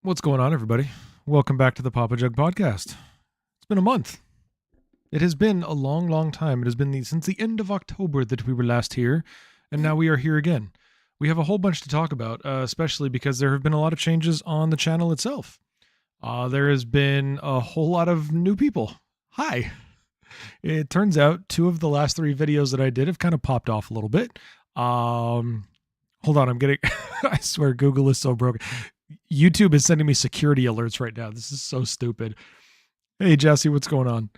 What's going on, everybody? Welcome back to the PapaJugg Podcast. It's been a month. It has been a long, long time. It has been since the end of October that we were last here, and now we are here again. We have a whole bunch to talk about, especially because there have been a lot of changes on the channel itself. There has been a whole lot of new people. Hi. It turns out 2 of the last 3 videos that I did have kind of popped off a little bit. Hold on, I'm getting... I swear Google is so broken. YouTube is sending me security alerts right now. This is so stupid. Hey, Jesse, what's going on?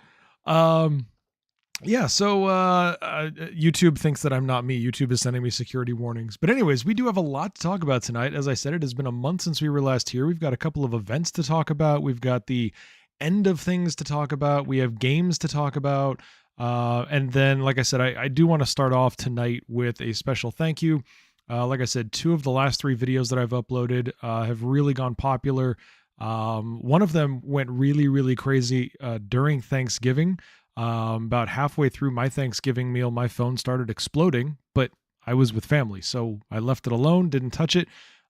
YouTube thinks that I'm not me. YouTube is sending me security warnings. But anyways, we do have a lot to talk about tonight. As I said, it has been a month since we were last here. We've got a couple of events to talk about. We've got the end of things to talk about. We have games to talk about. And then, like I said, I do want to start off tonight with a special thank you. Like I said, 2 of the last 3 videos that I've uploaded have really gone popular. One of them went really, really crazy during Thanksgiving. About halfway through my Thanksgiving meal, my phone started exploding, but I was with family, so I left it alone, didn't touch it.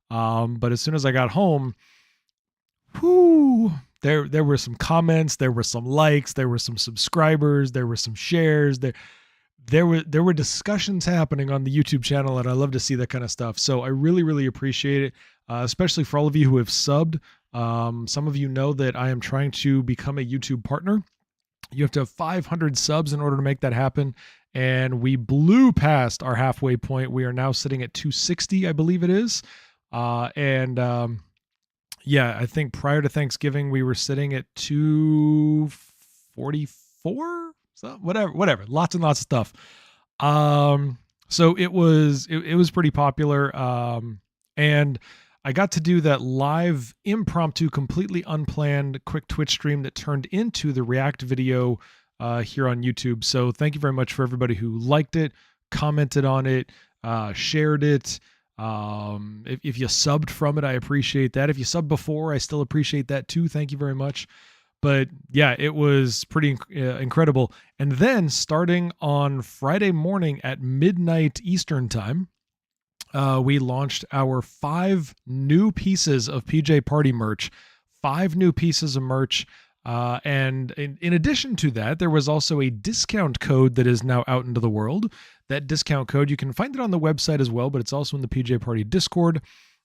But as soon as I got home, there were some comments, there were some likes, there were some subscribers, there were some shares, there were discussions happening on the YouTube channel, and I love to see that kind of stuff. So I really, really appreciate it, especially for all of you who have subbed. Some of you know that I am trying to become a YouTube partner. You have to have 500 subs in order to make that happen, and we blew past our halfway point. We are now sitting at 260, I believe it is. I think prior to Thanksgiving, we were sitting at 244. So whatever, lots and lots of stuff. So it was pretty popular. And I got to do that live impromptu, completely unplanned, quick Twitch stream that turned into the React video here on YouTube. So thank you very much for everybody who liked it, commented on it, shared it. If you subbed from it, I appreciate that. If you subbed before, I still appreciate that too. Thank you very much. But yeah, it was pretty incredible. And then starting on Friday morning at midnight Eastern time, we launched our 5 new pieces of PJParty merch, 5 new pieces of merch. And in addition to that, there was also a discount code that is now out into the world. That discount code, you can find it on the website as well, but it's also in the PJParty Discord.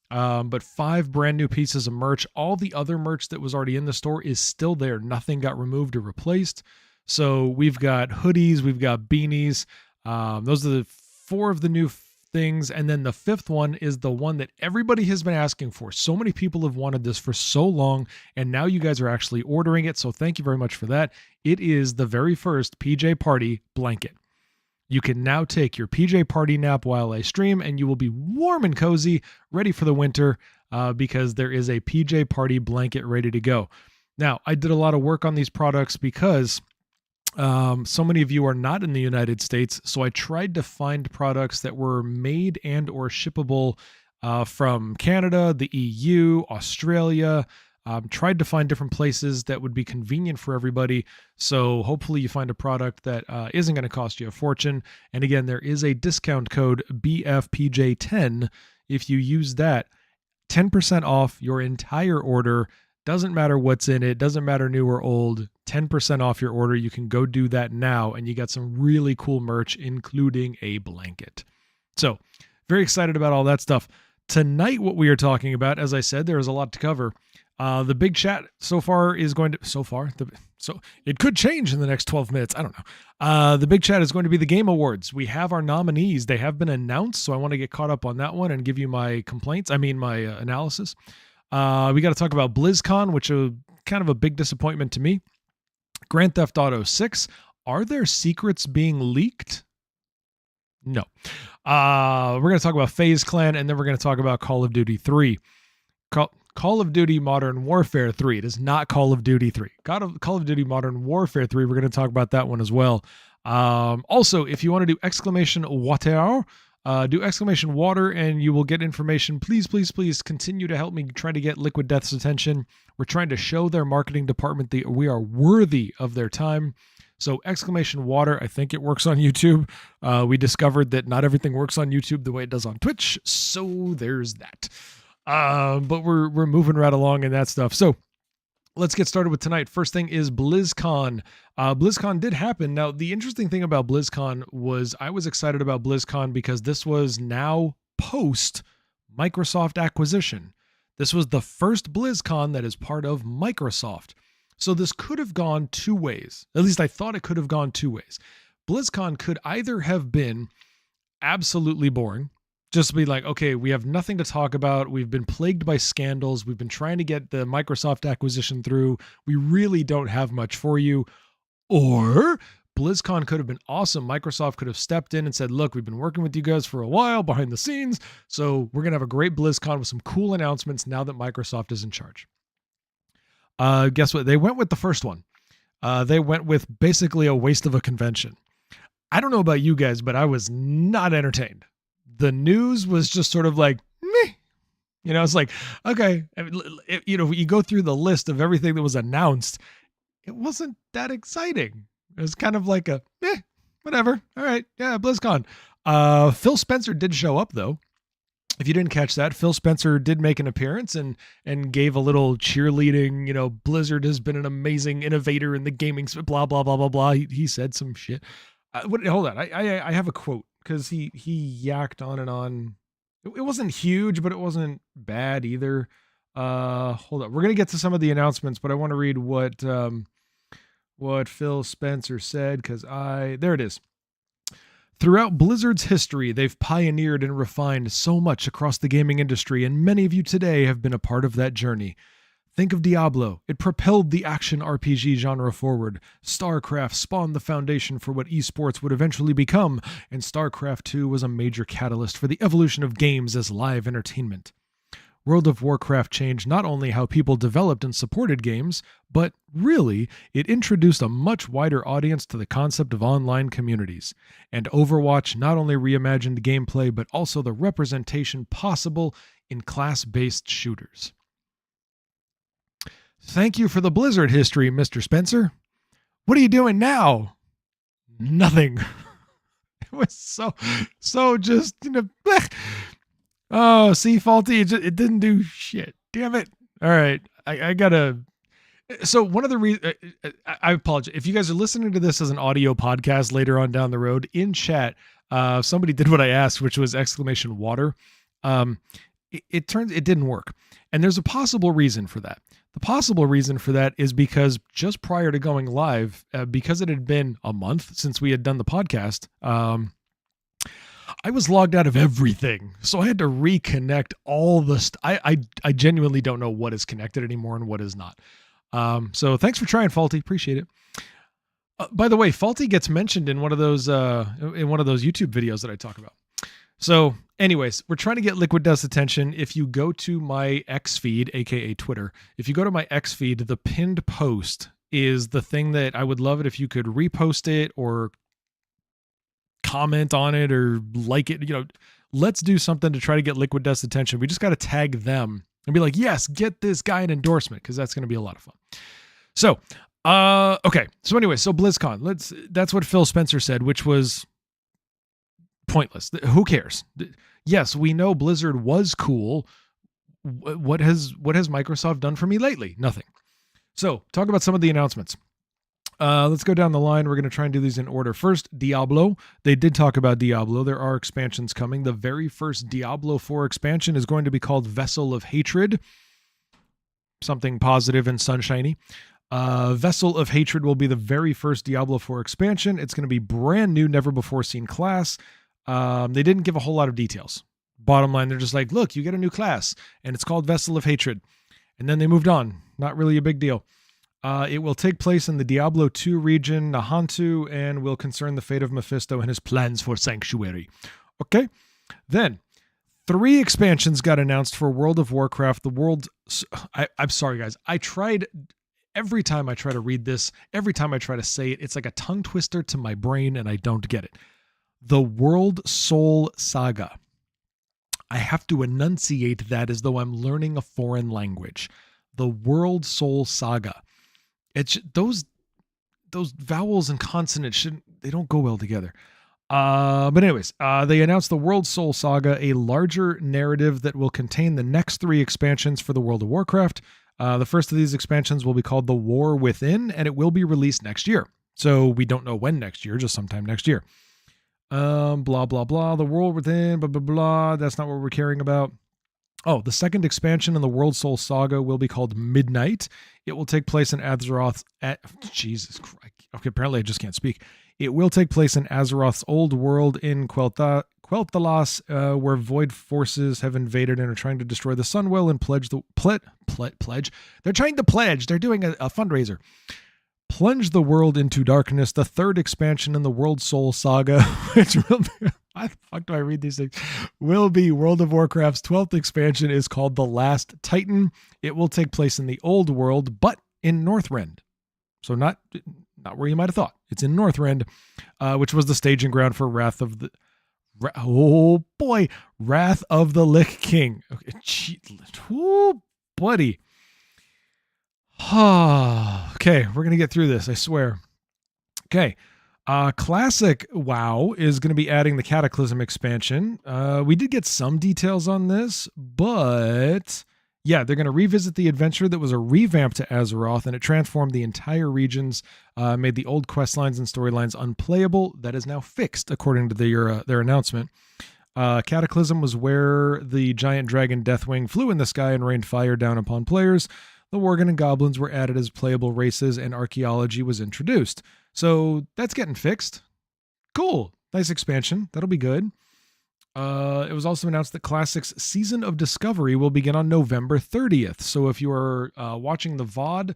But 5 brand new pieces of merch. All the other merch that was already in the store is still there. Nothing got removed or replaced. So we've got hoodies, we've got beanies. Those are the 4 of the new things. And then the 5th one is the one that everybody has been asking for. So many people have wanted this for so long, and now you guys are actually ordering it. So thank you very much for that. It is the very first PJParty blanket. You can now take your PJParty nap while I stream, and you will be warm and cozy, ready for the winter, because there is a PJParty blanket ready to go. Now, I did a lot of work on these products because so many of you are not in the United States, so I tried to find products that were made and or shippable from Canada, the EU, Australia. Tried to find different places that would be convenient for everybody. So hopefully you find a product that isn't going to cost you a fortune. And again, there is a discount code BFPJ10. If you use that, 10% off your entire order. Doesn't matter what's in it. Doesn't matter new or old. 10% off your order. You can go do that now. And you got some really cool merch, including a blanket. So very excited about all that stuff. Tonight, what we are talking about, as I said, there is a lot to cover. The big chat so it could change in the next 12 minutes. I don't know. The big chat is going to be the Game Awards. We have our nominees. They have been announced, so I want to get caught up on that one and give you my my analysis. We got to talk about BlizzCon, which is kind of a big disappointment to me. Grand Theft Auto 6. Are there secrets being leaked? No. We're going to talk about FaZe Clan, and then we're going to talk about Call of Duty 3. Call of Duty Modern Warfare 3. It is not Call of Duty 3. Call of Duty Modern Warfare 3. We're going to talk about that one as well. Also, if you want to do exclamation water, do exclamation water and you will get information. Please, please, please continue to help me try to get Liquid Death's attention. We're trying to show their marketing department that we are worthy of their time. So exclamation water, I think it works on YouTube. We discovered that not everything works on YouTube the way it does on Twitch. So there's that. But we're moving right along in that stuff. So let's get started with tonight. First thing is BlizzCon. BlizzCon did happen. Now, the interesting thing about BlizzCon was I was excited about BlizzCon because this was now post Microsoft acquisition. This was the first BlizzCon that is part of Microsoft. So this could have gone two ways. At least I thought it could have gone two ways. BlizzCon could either have been absolutely boring, just be like, okay, we have nothing to talk about. We've been plagued by scandals. We've been trying to get the Microsoft acquisition through. We really don't have much for you. Or BlizzCon could have been awesome. Microsoft could have stepped in and said, look, we've been working with you guys for a while behind the scenes. So we're going to have a great BlizzCon with some cool announcements now that Microsoft is in charge. Guess what? They went with the first one. They went with basically a waste of a convention. I don't know about you guys, but I was not entertained. The news was just sort of like, meh. It's like, okay, you go through the list of everything that was announced. It wasn't that exciting. It was kind of like whatever. All right. Yeah. BlizzCon. Phil Spencer did show up though. If you didn't catch that, Phil Spencer did make an appearance and gave a little cheerleading, Blizzard has been an amazing innovator in the gaming, blah, blah, blah, blah, blah. He said some shit. Hold on. I have a quote. Because he yacked on and on. It wasn't huge, but it wasn't bad either. Hold up. We're going to get to some of the announcements, but I want to read what Phil Spencer said, because there it is. Throughout Blizzard's history, they've pioneered and refined so much across the gaming industry, and many of you today have been a part of that journey. Think of Diablo. It propelled the action RPG genre forward. StarCraft spawned the foundation for what esports would eventually become, and StarCraft 2 was a major catalyst for the evolution of games as live entertainment. World of Warcraft changed not only how people developed and supported games, but really, it introduced a much wider audience to the concept of online communities. And Overwatch not only reimagined gameplay, but also the representation possible in class-based shooters. Thank you for the Blizzard history, Mr. Spencer. What are you doing now? Nothing. It was so just, blech. Oh, see, Faulty, it didn't do shit. Damn it. All right. I gotta. So one of the reasons, I apologize. If you guys are listening to this as an audio podcast later on down the road, in chat, somebody did what I asked, which was exclamation water. It didn't work. And there's a possible reason for that. The possible reason for that is because just prior to going live, because it had been a month since we had done the podcast, I was logged out of everything. So I had to reconnect all the I genuinely don't know what is connected anymore and what is not. So thanks for trying, Faulty. Appreciate it. By the way, Faulty gets mentioned in one of those YouTube videos that I talk about. So anyways, we're trying to get Liquid Death's attention. If you go to my X feed, aka Twitter, if you go to my X feed, the pinned post is the thing that I would love it if you could repost it or comment on it or like it. Let's do something to try to get Liquid Death's attention. We just got to tag them and be like, yes, get this guy an endorsement, because that's going to be a lot of fun. So, okay. So anyway, so BlizzCon, that's what Phil Spencer said, which was pointless. Who cares? Yes, we know Blizzard was cool. What has Microsoft done for me lately? Nothing. So talk about some of the announcements. Let's go down the line. We're going to try and do these in order. First, Diablo. They did talk about Diablo. There are expansions coming. The very first Diablo 4 expansion is going to be called Vessel of Hatred. Something positive and sunshiny. Vessel of Hatred will be the very first Diablo 4 expansion. It's going to be brand new, never before seen class. They didn't give a whole lot of details. Bottom line, they're just like, look, you get a new class, and it's called Vessel of Hatred. And then they moved on. Not really a big deal. It will take place in the Diablo 2 region, Nahantu, and will concern the fate of Mephisto and his plans for Sanctuary. Okay? Then, 3 expansions got announced for World of Warcraft. I'm sorry, guys. Every time I try to read this, every time I try to say it, it's like a tongue twister to my brain, and I don't get it. The World Soul Saga. I have to enunciate that as though I'm learning a foreign language. The World Soul Saga. It's those vowels and consonants they don't go well together. But anyways, they announced the World Soul Saga, a larger narrative that will contain the next 3 expansions for the World of Warcraft. The first of these expansions will be called The War Within, and it will be released next year. So we don't know when next year, just sometime next year. Blah, blah, blah. The World Within, blah, blah, blah. That's not what we're caring about. Oh, the second expansion in the World Soul Saga will be called Midnight. It will take place in Azeroth's... Jesus Christ. Okay, apparently I just can't speak. It will take place in Azeroth's old world in Quel'Thalas, where void forces have invaded and are trying to destroy the Sunwell and pledge. They're trying to pledge. They're doing a fundraiser. Plunge the world into darkness. The third expansion in the World Soul Saga, which will be... Why the fuck do I read these things? Will be World of Warcraft's 12th expansion is called The Last Titan. It will take place in the old world, but in Northrend. So not where you might have thought. It's in Northrend, which was the staging ground for Wrath of the Lich King. Okay, buddy. Okay, we're gonna get through this, I swear. Okay. Classic WoW is going to be adding the Cataclysm expansion. We did get some details on this, but yeah, they're going to revisit the adventure that was a revamp to Azeroth, and it transformed the entire regions, made the old quest lines and storylines unplayable. That is now fixed, according to their announcement. Cataclysm was where the giant dragon Deathwing flew in the sky and rained fire down upon players. The Worgen and Goblins were added as playable races, and archaeology was introduced. So that's getting fixed. Cool. Nice expansion. That'll be good. It was also announced that Classic's Season of Discovery will begin on November 30th. So if you are watching the VOD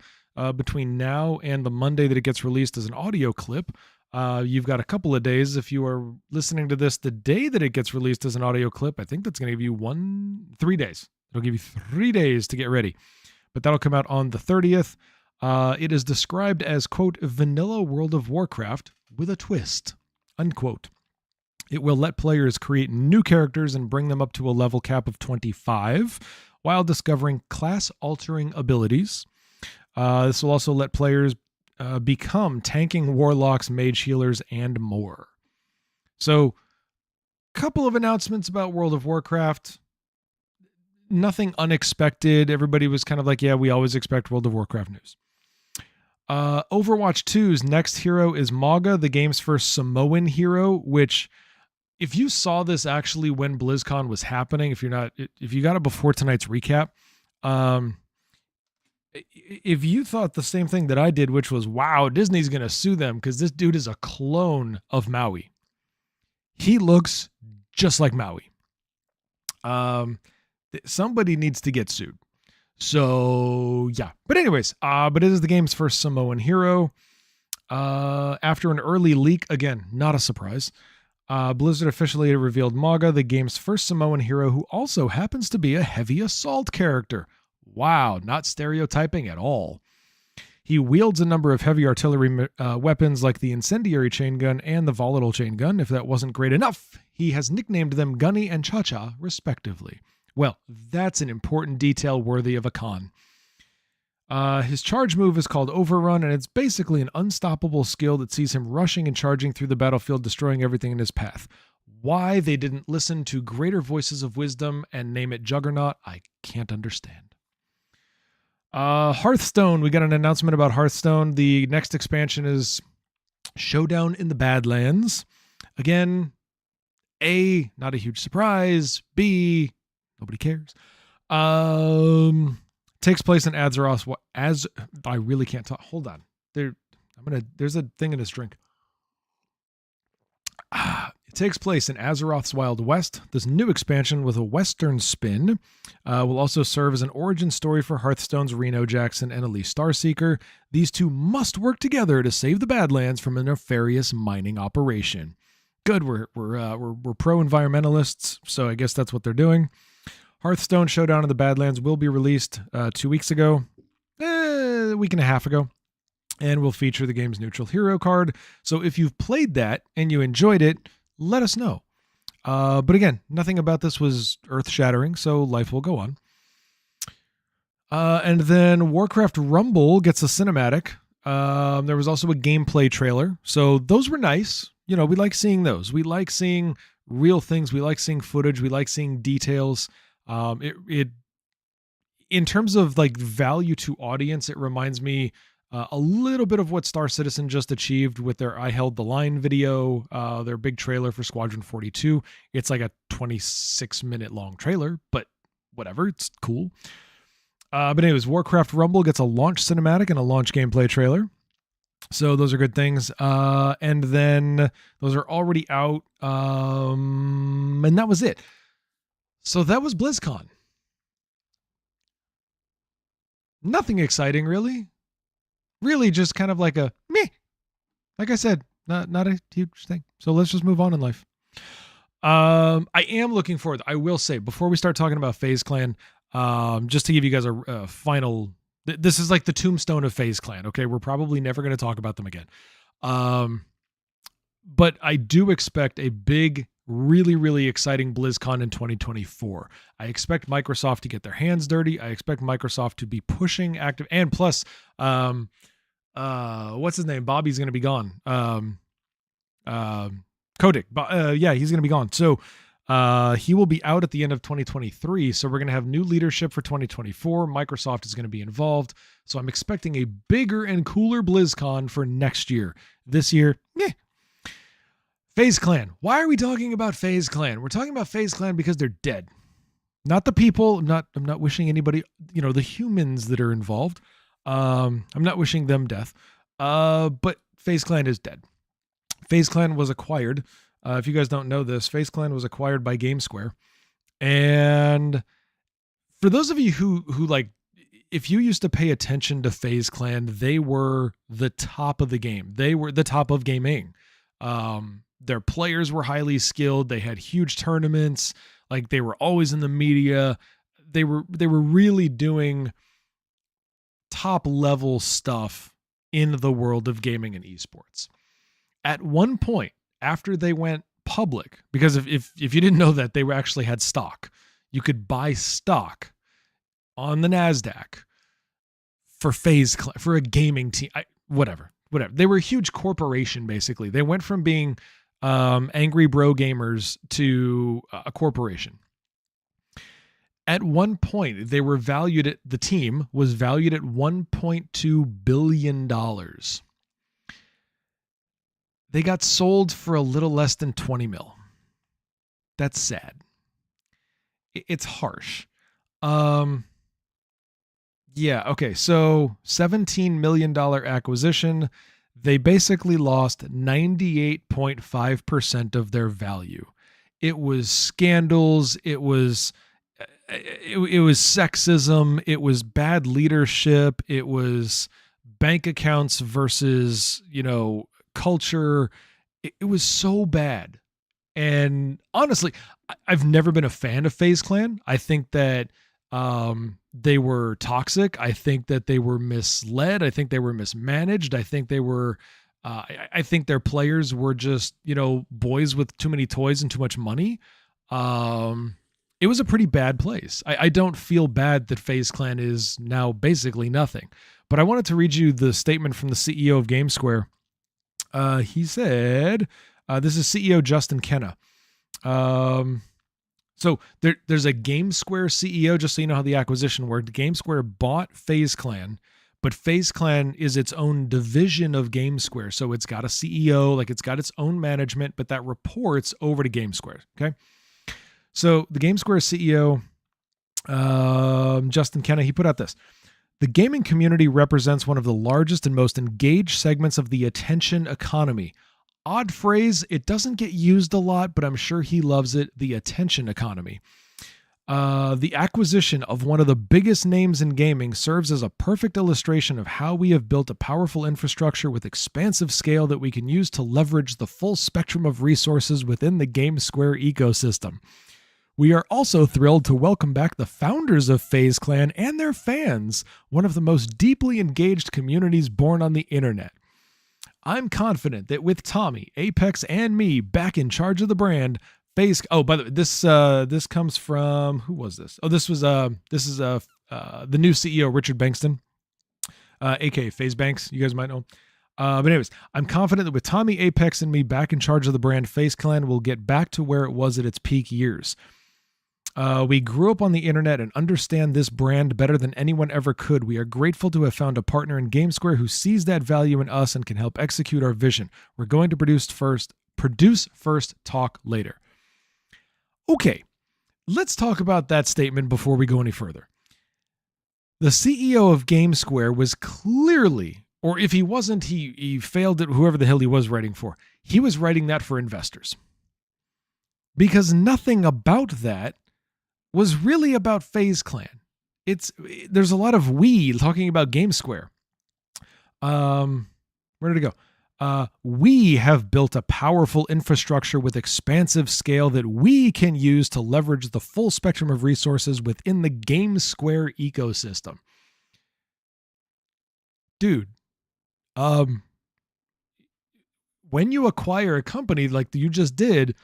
between now and the Monday that it gets released as an audio clip, you've got a couple of days. If you are listening to this the day that it gets released as an audio clip, I think that's going to give you 3 days. It'll give you 3 days to get ready. But that'll come out on the 30th. It is described as, quote, vanilla World of Warcraft with a twist, unquote. It will let players create new characters and bring them up to a level cap of 25 while discovering class-altering abilities. This will also let players become tanking warlocks, mage healers, and more. So, couple of announcements about World of Warcraft. Nothing unexpected. Everybody was kind of like, yeah, we always expect World of Warcraft news. Overwatch 2's next hero is Mauga, the game's first Samoan hero, which, if you saw this actually when BlizzCon was happening, if you got it before tonight's recap, if you thought the same thing that I did, which was, wow, Disney's going to sue them because this dude is a clone of Maui. He looks just like Maui. Somebody needs to get sued. So, yeah. But anyways, but it is the game's first Samoan hero. After an early leak, again, not a surprise, Blizzard officially revealed Mauga, the game's first Samoan hero, who also happens to be a heavy assault character. Wow, not stereotyping at all. He wields a number of heavy artillery weapons like the incendiary chain gun and the volatile chain gun. If that wasn't great enough, he has nicknamed them Gunny and Cha-Cha, respectively. Well, that's an important detail worthy of a con. His charge move is called Overrun, and it's basically an unstoppable skill that sees him rushing and charging through the battlefield, destroying everything in his path. Why they didn't listen to greater voices of wisdom and name it Juggernaut, I can't understand. Hearthstone, we got an announcement about Hearthstone. The next expansion is Showdown in the Badlands. Again, A, not a huge surprise. B, nobody cares. Takes place in Azeroth. I really can't talk. Hold on. There's a thing in this drink. It takes place in Azeroth's Wild West. This new expansion with a Western spin will also serve as an origin story for Hearthstone's Reno Jackson and Elise Starseeker. These two must work together to save the Badlands from a nefarious mining operation. Good, we're pro-environmentalists, so I guess that's what they're doing. Hearthstone Showdown in the Badlands will be released 2 weeks ago, a week and a half ago, and will feature the game's neutral hero card. So if you've played that and you enjoyed it, let us know. But again, nothing about this was earth-shattering, so life will go on. And then Warcraft Rumble gets a cinematic. There was also a gameplay trailer, so those were nice. we like seeing those. We like seeing real things. We like seeing footage. We like seeing details. It in terms of like value to audience, it reminds me a little bit of what Star Citizen just achieved with their I Held the Line video, their big trailer for Squadron 42. It's like a 26-minute long trailer, but whatever, it's cool. But anyways, Warcraft Rumble gets a launch cinematic and a launch gameplay trailer. So those are good things. And then those are already out. And that was it. So that was BlizzCon. Nothing exciting, really. Really just kind of like a meh. Like I said, not a huge thing. So let's just move on in life. I am looking forward. I will say, before we start talking about FaZe Clan, just to give you guys a final, this is like the tombstone of FaZe Clan. Okay. We're probably never going to talk about them again. But I do expect a big, really, really exciting BlizzCon in 2024. I expect Microsoft to get their hands dirty. I expect Microsoft to be pushing active, and plus, what's his name? Bobby's going to be gone. Kotick. Yeah, he's going to be gone. So, he will be out at the end of 2023. So we're going to have new leadership for 2024. Microsoft is going to be involved. So I'm expecting a bigger and cooler BlizzCon for next year. This year, meh. FaZe Clan. Why are we talking about FaZe Clan? We're talking about FaZe Clan because they're dead. Not the people. I'm not wishing anybody, the humans that are involved. I'm not wishing them death. But FaZe Clan is dead. FaZe Clan was acquired. If you guys don't know this, FaZe Clan was acquired by GameSquare. And for those of you who like, if you used to pay attention to FaZe Clan, they were the top of the game. They were the top of gaming. Their players were highly skilled. They had huge tournaments. Like, they were always in the media. They were really doing top level stuff in the world of gaming and esports. At one point, after they went public, because if you didn't know that, they actually had stock. You could buy stock on the NASDAQ for FaZe Clan, for a gaming team. Whatever. They were a huge corporation, basically. They went from being angry bro gamers to a corporation. At one point, they were valued the team was valued at $1.2 billion. They got sold for a little less than 20 mil. That's sad. It's harsh. Yeah, okay. So $17 million acquisition. They basically lost 98.5% of their value. It was scandals. It was sexism. It was bad leadership. It was bank accounts versus, culture. It was so bad. And honestly, I've never been a fan of FaZe Clan. I think that they were toxic. I think that they were misled. I think they were mismanaged. I think they were I think their players were just, boys with too many toys and too much money. It was a pretty bad place. I don't feel bad that FaZe Clan is now basically nothing. But I wanted to read you the statement from the CEO of GameSquare. He said, this is CEO Justin Kenna. So there's a GameSquare CEO, just so you know how the acquisition worked. GameSquare bought FaZe Clan, but FaZe Clan is its own division of GameSquare. So it's got a CEO, like it's got its own management, but that reports over to GameSquare. Okay. So the GameSquare CEO, Justin Kenna, he put out this. The gaming community represents one of the largest and most engaged segments of the attention economy. Odd phrase, it doesn't get used a lot, but I'm sure he loves it, the attention economy. The acquisition of one of the biggest names in gaming serves as a perfect illustration of how we have built a powerful infrastructure with expansive scale that we can use to leverage the full spectrum of resources within the GameSquare ecosystem. We are also thrilled to welcome back the founders of FaZe Clan and their fans, one of the most deeply engaged communities born on the internet. I'm confident that with Tommy, Apex, and me back in charge of the brand, FaZe. Oh, by the way, this comes from, who was this? Oh, this is the new CEO, Richard Bankston, aka FaZe Banks. You guys might know. But anyways, I'm confident that with Tommy, Apex, and me back in charge of the brand, FaZe Clan will get back to where it was at its peak years. We grew up on the internet and understand this brand better than anyone ever could. We are grateful to have found a partner in GameSquare who sees that value in us and can help execute our vision. We're going to produce first, talk later. Okay, let's talk about that statement before we go any further. The CEO of GameSquare was clearly, or if he wasn't, he failed at whoever the hell he was writing for. He was writing that for investors. Because nothing about that was really about FaZe Clan. There's a lot of we talking about GameSquare. Where did it go? We have built a powerful infrastructure with expansive scale that we can use to leverage the full spectrum of resources within the GameSquare ecosystem. Dude, when you acquire a company like you just did,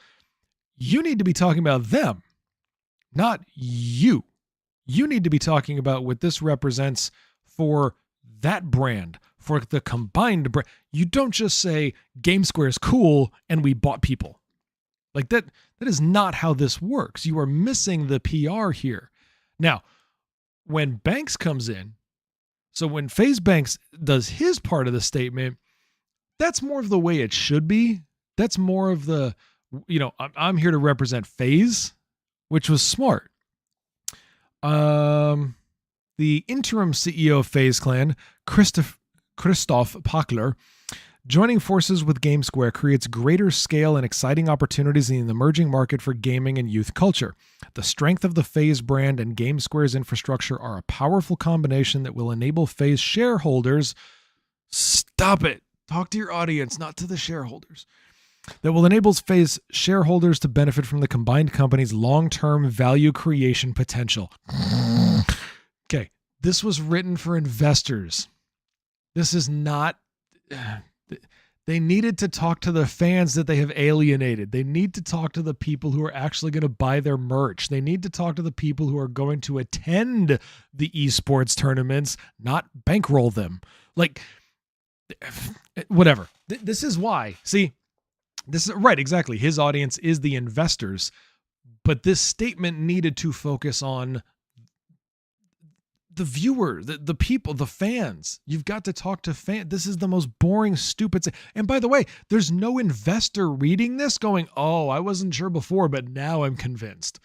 you need to be talking about them. Not you. You need to be talking about what this represents for that brand, for the combined brand. You don't just say GameSquare is cool and we bought people. Like that is not how this works. You are missing the PR here. Now, when Banks comes in, so when FaZe Banks does his part of the statement, that's more of the way it should be. That's more of the, I'm here to represent FaZe, which was smart. The interim CEO of FaZe Clan, Christoph Pachler, joining forces with GameSquare creates greater scale and exciting opportunities in the emerging market for gaming and youth culture. The strength of the FaZe brand and GameSquare's infrastructure are a powerful combination that will enable FaZe shareholders. Stop it. Talk to your audience, not to the shareholders. That will enable FaZe shareholders to benefit from the combined company's long-term value creation potential. Okay, this was written for investors. This is not... They needed to talk to the fans that they have alienated. They need to talk to the people who are actually going to buy their merch. They need to talk to the people who are going to attend the esports tournaments, not bankroll them. Like, whatever. This is why. See, this is right, exactly. His audience is the investors, but this statement needed to focus on the viewer, the people, the fans. You've got to talk to fans. This is the most boring, stupid thing. And by the way, there's no investor reading this going, oh, I wasn't sure before, but now I'm convinced.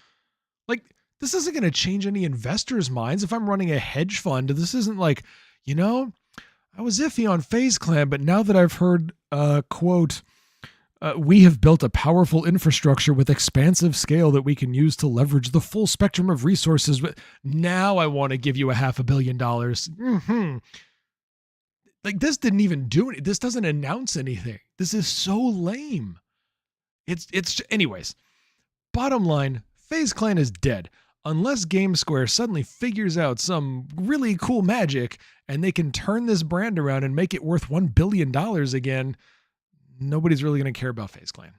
Like, this isn't going to change any investors' minds. If I'm running a hedge fund, this isn't like, I was iffy on FaZe Clan, but now that I've heard, quote, we have built a powerful infrastructure with expansive scale that we can use to leverage the full spectrum of resources. But now I want to give you $500 million. Mm-hmm. Like, this didn't even do it. This doesn't announce anything. This is so lame. Anyways, bottom line, FaZe Clan is dead. Unless GameSquare suddenly figures out some really cool magic and they can turn this brand around and make it worth $1 billion again, nobody's really going to care about FaZe Clan.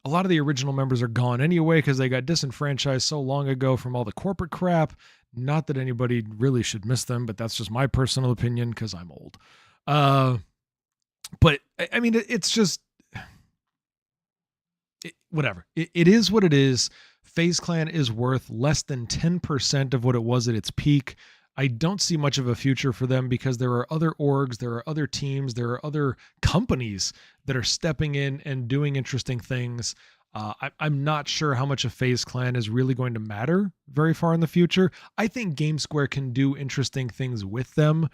A lot of the original members are gone anyway because they got disenfranchised so long ago from all the corporate crap. Not that anybody really should miss them, but that's just my personal opinion because I'm old. But I mean, it's just whatever. It is what it is. FaZe Clan is worth less than 10% of what it was at its peak. I don't see much of a future for them because there are other orgs, there are other teams, there are other companies that are stepping in and doing interesting things. I'm not sure how much of FaZe Clan is really going to matter very far in the future. I think GameSquare can do interesting things with them,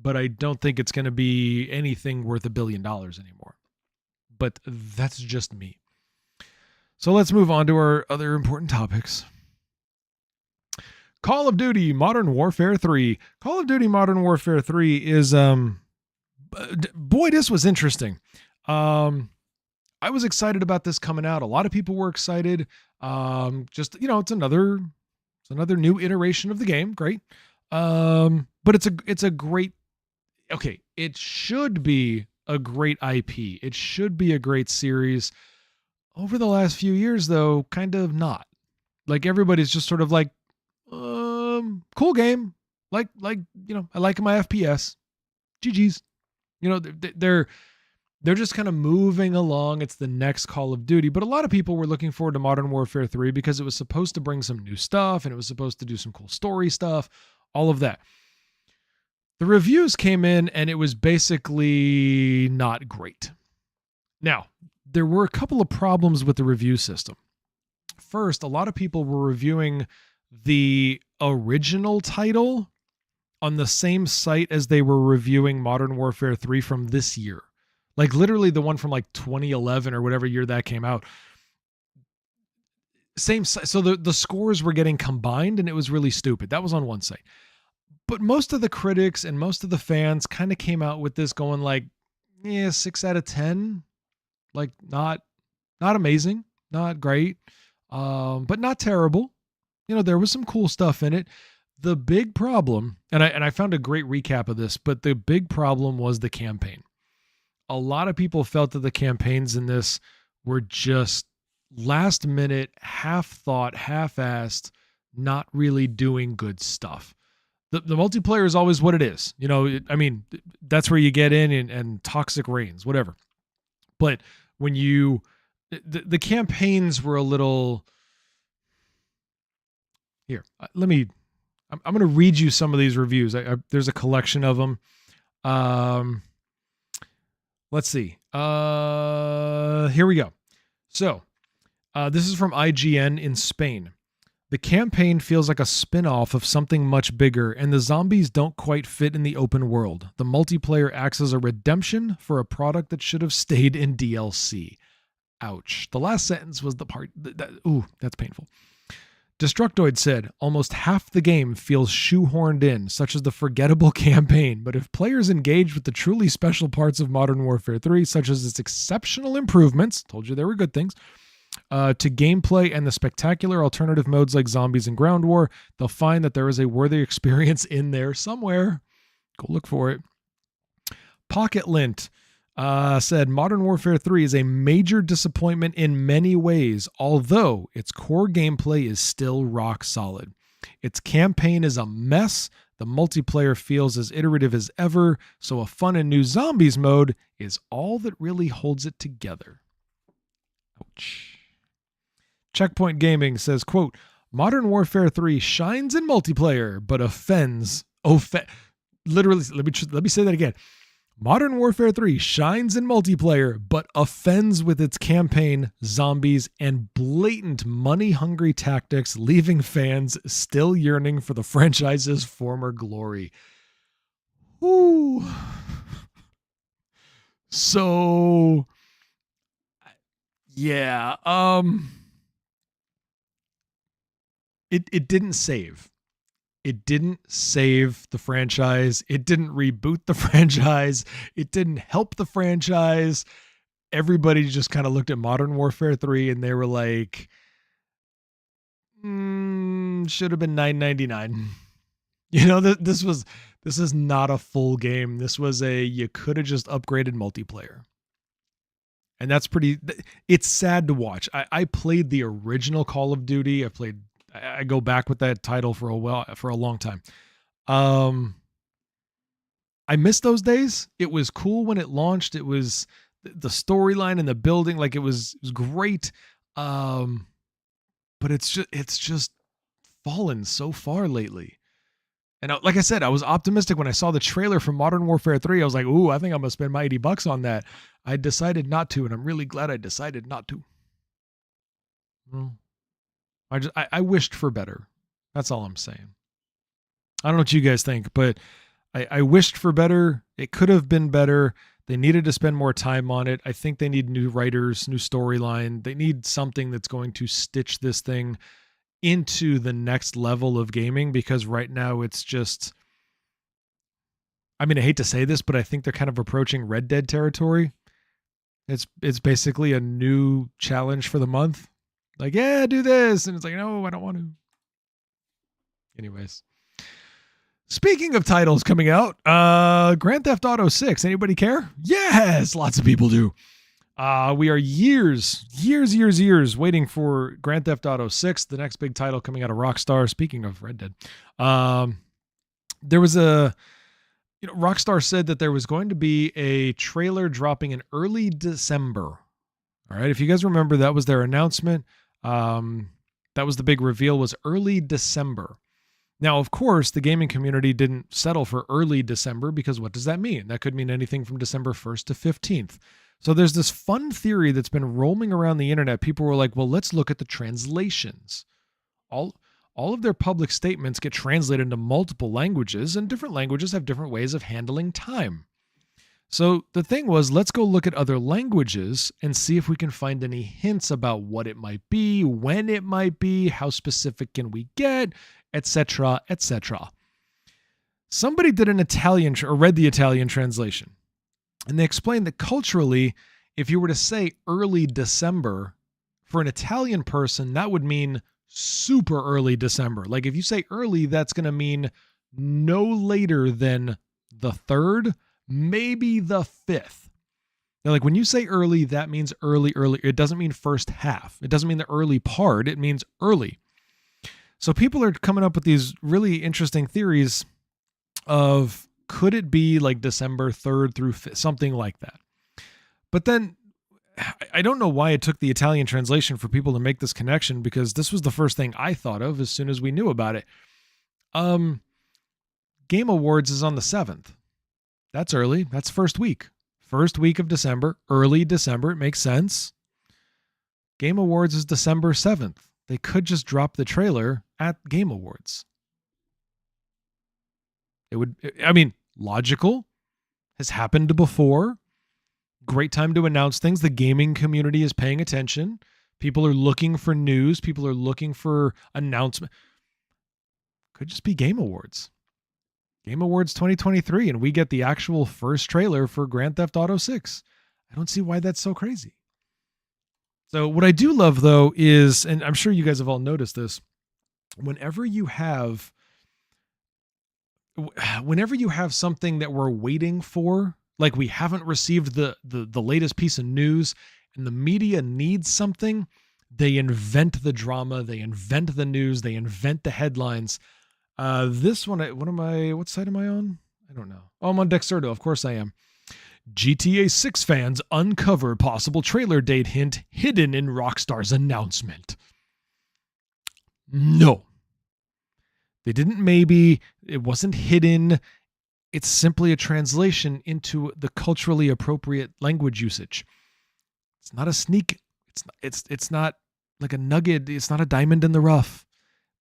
but I don't think it's going to be anything worth $1 billion anymore. But that's just me. So let's move on to our other important topics. Call of Duty Modern Warfare 3. Call of Duty Modern Warfare 3 is, boy, this was interesting. I was excited about this coming out. A lot of people were excited. It's another new iteration of the game. Great. But it's a great, okay, it should be a great IP. It should be a great series. Over the last few years, though, kind of not. Like, everybody's just sort of like, cool game. I like my FPS. GG's. You know, they're just kind of moving along. It's the next Call of Duty, but a lot of people were looking forward to Modern Warfare 3 because it was supposed to bring some new stuff and it was supposed to do some cool story stuff, all of that. The reviews came in and it was basically not great. Now, there were a couple of problems with the review system. First, a lot of people were reviewing the original title on the same site as they were reviewing Modern Warfare 3 from this year. Like literally the one from like 2011 or whatever year that came out. Same site. So the scores were getting combined and it was really stupid. That was on one site. But most of the critics and most of the fans kind of came out with this going like, yeah, 6 out of 10. Like not amazing, not great, but not terrible. You know, there was some cool stuff in it. The big problem, and I found a great recap of this, but the big problem was the campaign. A lot of people felt that the campaigns in this were just last minute, half thought, half-assed, not really doing good stuff. The multiplayer is always what it is. You know, that's where you get in and toxic reigns, whatever. But when the campaigns were a little here, I'm going to read you some of these reviews. There's a collection of them. Let's see. Here we go. So this is from IGN in Spain. The campaign feels like a spin-off of something much bigger, and the zombies don't quite fit in the open world. The multiplayer acts as a redemption for a product that should have stayed in DLC. Ouch. The last sentence was the part that's painful. Destructoid said, almost half the game feels shoehorned in, such as the forgettable campaign, but if players engage with the truly special parts of Modern Warfare 3, such as its exceptional improvements, told you there were good things, to gameplay and the spectacular alternative modes like zombies and ground war, they'll find that there is a worthy experience in there somewhere. Go look for it. Pocket Lint said, Modern Warfare 3 is a major disappointment in many ways, although its core gameplay is still rock solid. Its campaign is a mess. The multiplayer feels as iterative as ever, so a fun and new zombies mode is all that really holds it together. Ouch. Checkpoint Gaming says, quote, Modern Warfare 3 shines in multiplayer, but offends. Literally, let me say that again. Modern Warfare 3 shines in multiplayer, but offends with its campaign, zombies, and blatant money-hungry tactics, leaving fans still yearning for the franchise's former glory. Ooh. So, yeah, it didn't save. It didn't save the franchise. It didn't reboot the franchise. It didn't help the franchise. Everybody just kind of looked at Modern Warfare 3 and they were like, should have been $9.99. You know, this is not a full game. This was you could have just upgraded multiplayer. And that's it's sad to watch. I played the original Call of Duty. I go back with that title for a long time. I miss those days. It was cool when it launched. It was the storyline and the building, like it was great. But it's just fallen so far lately. And like I said, I was optimistic when I saw the trailer for Modern Warfare 3. I was like, ooh, I think I'm going to spend my $80 on that. I decided not to, and I'm really glad I decided not to. Well, I wished for better. That's all I'm saying. I don't know what you guys think, but I wished for better. It could have been better. They needed to spend more time on it. I think they need new writers, new storyline. They need something that's going to stitch this thing into the next level of gaming, because right now it's just, I hate to say this, but I think they're kind of approaching Red Dead territory. It's basically a new challenge for the month. Like, yeah, do this. And it's like, no, I don't want to. Anyways. Speaking of titles coming out, Grand Theft Auto 6. Anybody care? Yes, lots of people do. We are years waiting for Grand Theft Auto 6, the next big title coming out of Rockstar. Speaking of Red Dead. There was a Rockstar said that there was going to be a trailer dropping in early December. All right. If you guys remember, that was their announcement. That was the big reveal, was early December. Now, of course, the gaming community didn't settle for early December, because what does that mean? That could mean anything from December 1st to 15th. So there's this fun theory that's been roaming around the internet. People were like, well, let's look at the translations. All of their public statements get translated into multiple languages, and different languages have different ways of handling time. So the thing was, let's go look at other languages and see if we can find any hints about what it might be, when it might be, how specific can we get, etc., etc. Somebody did an Italian, or read the Italian translation, and they explained that culturally, if you were to say early December, for an Italian person, that would mean super early December. Like if you say early, that's going to mean no later than the 3rd, maybe the 5th. Now, like when you say early, that means early. It doesn't mean first half. It doesn't mean the early part. It means early. So people are coming up with these really interesting theories of, could it be like December 3rd through 5th, something like that. But then I don't know why it took the Italian translation for people to make this connection, because this was the first thing I thought of as soon as we knew about it. Game Awards is on the 7th. That's early. That's first week. First week of December, early December. It makes sense. Game Awards is December 7th. They could just drop the trailer at Game Awards. Logical. Has happened before. Great time to announce things. The gaming community is paying attention. People are looking for news. People are looking for announcement. Could just be Game Awards. Game Awards 2023, and we get the actual first trailer for Grand Theft Auto 6. I don't see why that's so crazy. So what I do love, though, is, and I'm sure you guys have all noticed this, whenever you have something that we're waiting for, like we haven't received the latest piece of news, and the media needs something, they invent the drama, they invent the news, they invent the headlines. This one, what site am I on? I don't know. Oh, I'm on Dexerto. Of course I am. GTA 6 fans uncover possible trailer date hint hidden in Rockstar's announcement. No. They didn't maybe. It wasn't hidden. It's simply a translation into the culturally appropriate language usage. It's not a sneak. It's not like a nugget. It's not a diamond in the rough.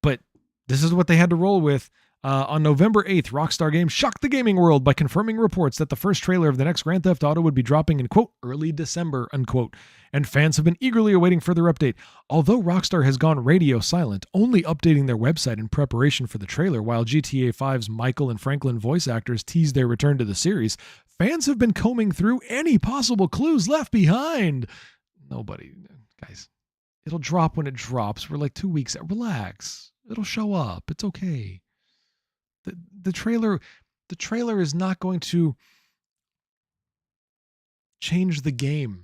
But this is what they had to roll with. On November 8th, Rockstar Games shocked the gaming world by confirming reports that the first trailer of the next Grand Theft Auto would be dropping in, quote, early December, unquote. And fans have been eagerly awaiting further update. Although Rockstar has gone radio silent, only updating their website in preparation for the trailer, while GTA 5's Michael and Franklin voice actors tease their return to the series, fans have been combing through any possible clues left behind. Nobody, guys, it'll drop when it drops. We're like 2 weeks out. Relax. It'll show up. It's okay. The trailer is not going to change the game.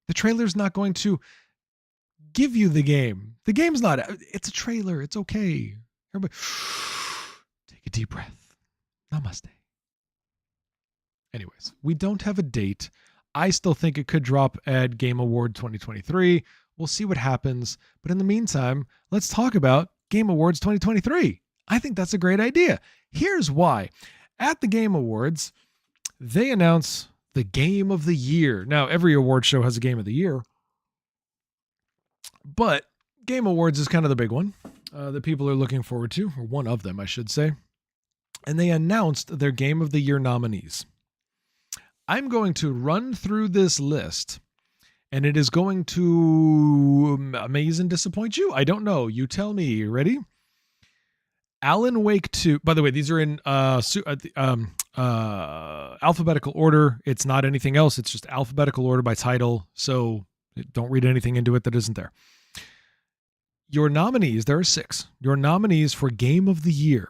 The trailer's not going to give you the game. The game's not. It's a trailer. It's okay. Everybody, take a deep breath. Namaste. Anyways, we don't have a date. I still think it could drop at Game Award 2023. We'll see what happens. But in the meantime, let's talk about Game Awards 2023. I think that's a great idea. Here's why. At the Game Awards, they announce the Game of the Year. Now, every award show has a Game of the Year, but Game Awards is kind of the big one that people are looking forward to, or one of them, I should say. And they announced their Game of the Year nominees. I'm going to run through this list, and it is going to amaze and disappoint you. I don't know. You tell me. You ready? Alan Wake 2. By the way, these are in alphabetical order. It's not anything else. It's just alphabetical order by title. So don't read anything into it that isn't there. Your nominees, there are 6. Your nominees for Game of the Year: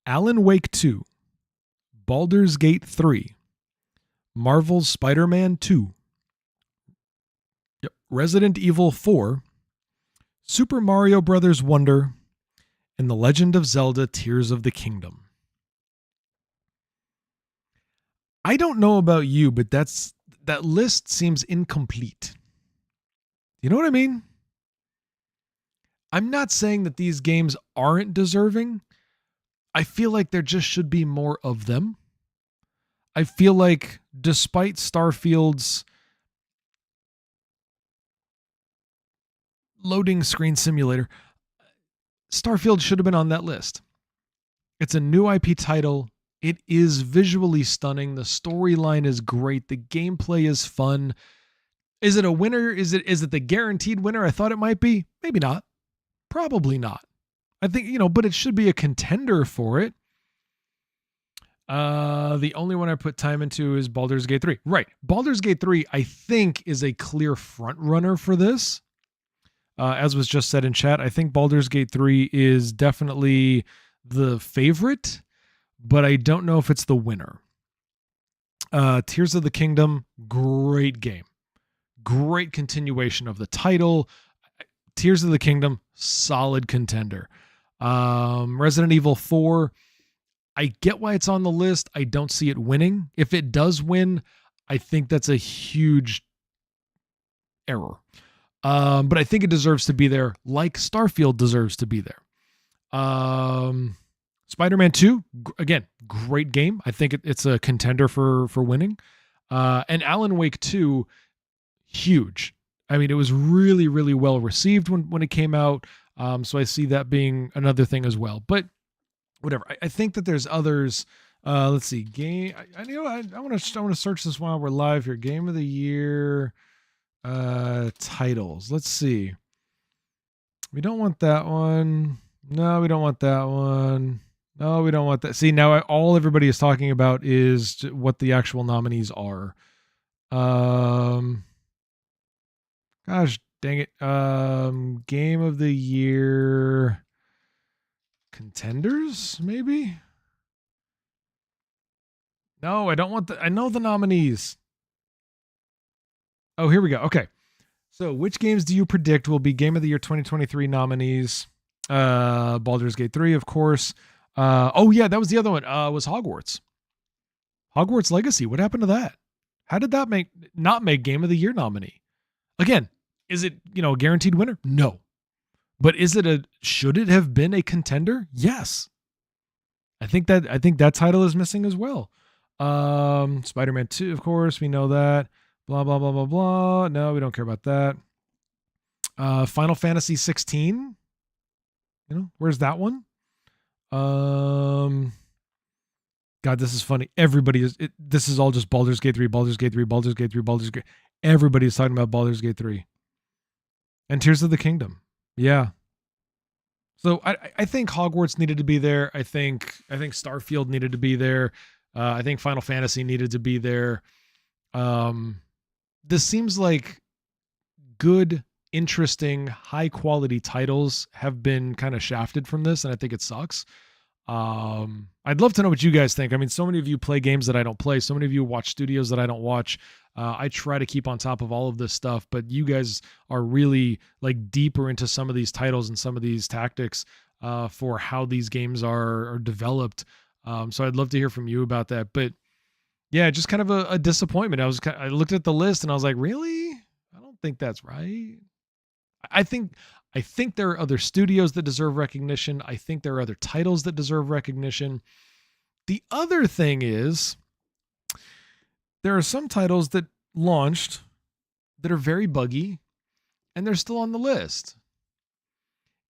Alan Wake 2, Baldur's Gate 3, Marvel's Spider-Man 2, Resident Evil 4, Super Mario Bros. Wonder, and The Legend of Zelda: Tears of the Kingdom. I don't know about you, but that list seems incomplete. You know what I mean? I'm not saying that these games aren't deserving. I feel like there just should be more of them. I feel like despite Starfield's loading screen simulator, Starfield should have been on that list. It's a new IP title. It is visually stunning. The storyline is great. The gameplay is fun. Is it a winner? Is it the guaranteed winner I thought it might be? Maybe not. Probably not. I think, but it should be a contender for it. The only one I put time into is Baldur's Gate 3. Right. Baldur's Gate 3, I think, is a clear front runner for this. As was just said in chat, I think Baldur's Gate 3 is definitely the favorite, but I don't know if it's the winner. Tears of the Kingdom, great game. Great continuation of the title. Tears of the Kingdom, solid contender. Resident Evil 4, I get why it's on the list. I don't see it winning. If it does win, I think that's a huge error. But I think it deserves to be there, like Starfield deserves to be there. Spider-Man 2, again, great game. I think it's a contender for winning. And Alan Wake 2, huge. I mean, it was really, really well received when it came out. So I see that being another thing as well. But whatever. I think that there's others. Let's see. Game. I want to search this while we're live here. Game of the year titles. Let's see. We don't want that one. No, we don't want that one. No, we don't want that. See, now all everybody is talking about is what the actual nominees are. Gosh dang it. Game of the year contenders, maybe? No, I don't want I know the nominees. Oh, here we go. Okay. So which games do you predict will be Game of the Year 2023 nominees? Baldur's Gate 3, of course. Oh yeah, that was the other one. Was Hogwarts. Hogwarts Legacy. What happened to that? How did that not make Game of the Year nominee? Again, is it, a guaranteed winner? No. But should it have been a contender? Yes. I think that title is missing as well. Spider-Man 2, of course, we know that. Blah, blah, blah, blah, blah. No, we don't care about that. Final Fantasy 16. Where's that one? God, this is funny. This is all just Baldur's Gate 3, Baldur's Gate 3, Baldur's Gate 3, Baldur's Gate. Everybody's talking about Baldur's Gate 3. And Tears of the Kingdom. Yeah. So I think Hogwarts needed to be there. I think Starfield needed to be there. I think Final Fantasy needed to be there. This seems like good, interesting, high quality titles have been kind of shafted from this, and I think it sucks. I'd love to know what you guys think. I mean, so many of you play games that I don't play. So many of you watch studios that I don't watch. I try to keep on top of all of this stuff, but you guys are really like deeper into some of these titles and some of these tactics for how these games are developed. So I'd love to hear from you about that. But yeah, just kind of a disappointment. I looked at the list and I was like, really? I don't think that's right. I think there are other studios that deserve recognition. I think there are other titles that deserve recognition. The other thing is, there are some titles that launched that are very buggy and they're still on the list.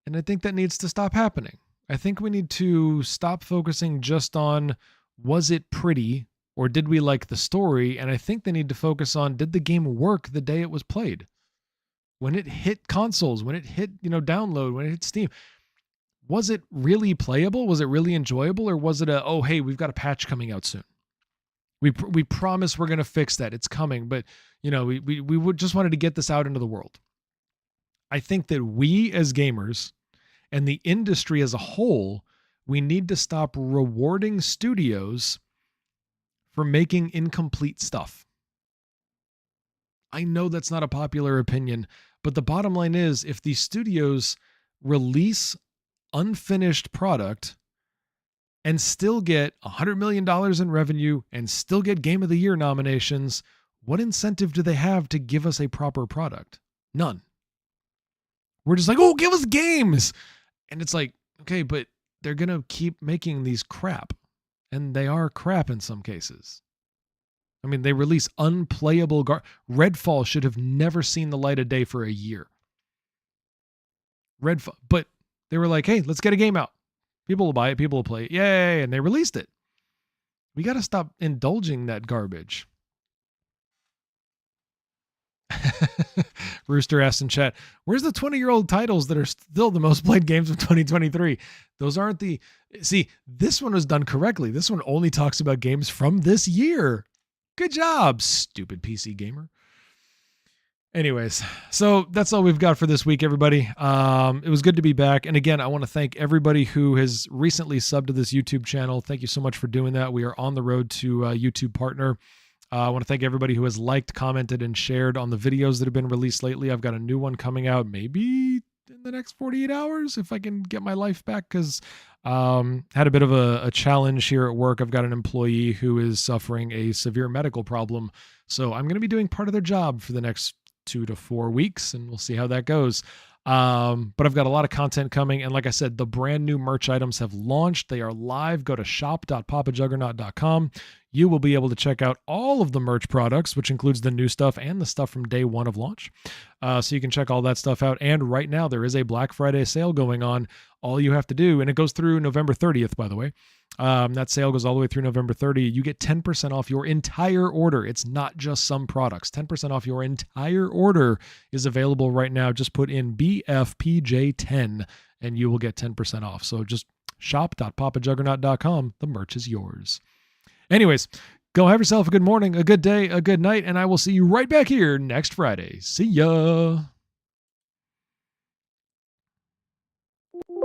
And I think that needs to stop happening. I think we need to stop focusing just on, was it pretty or did we like the story? And I think they need to focus on, did the game work the day it was played? When it hit consoles, when it hit, download, when it hit Steam, was it really playable? Was it really enjoyable? Or was it oh, hey, we've got a patch coming out soon. We promise we're going to fix that. It's coming. But, we would just wanted to get this out into the world. I think that we as gamers and the industry as a whole, we need to stop rewarding studios for making incomplete stuff. I know that's not a popular opinion, but the bottom line is, if these studios release unfinished product and still get $100 million in revenue and still get Game of the Year nominations, what incentive do they have to give us a proper product? None. We're just like, oh, give us games. And it's like, okay, but they're going to keep making these crap. And they are crap in some cases. I mean, they release unplayable Redfall should have never seen the light of day for a year. Redfall, but they were like, hey, let's get a game out. People will buy it. People will play it. Yay. And they released it. We got to stop indulging that garbage. Rooster asked in chat, where's the 20-year-old titles that are still the most played games of 2023? Those aren't the... See, this one was done correctly. This one only talks about games from this year. Good job, stupid PC gamer. Anyways, so that's all we've got for this week, everybody. It was good to be back. And again, I want to thank everybody who has recently subbed to this YouTube channel. Thank you so much for doing that. We are on the road to YouTube partner. I want to thank everybody who has liked, commented, and shared on the videos that have been released lately. I've got a new one coming out maybe in the next 48 hours if I can get my life back, because had a bit of a challenge here at work. I've got an employee who is suffering a severe medical problem. So I'm going to be doing part of their job for the next 2 to 4 weeks, and we'll see how that goes. But I've got a lot of content coming. And like I said, the brand new merch items have launched. They are live. Go to shop.papajuggernaut.com. You will be able to check out all of the merch products, which includes the new stuff and the stuff from day one of launch. So you can check all that stuff out. And right now there is a Black Friday sale going on. All you have to do, and it goes through November 30th, by the way. That sale goes all the way through November 30th. You get 10% off your entire order. It's not just some products. 10% off your entire order is available right now. Just put in BFPJ10 and you will get 10% off. So just shop.papajuggernaut.com. The merch is yours. Anyways, go have yourself a good morning, a good day, a good night, and I will see you right back here next Friday. See ya.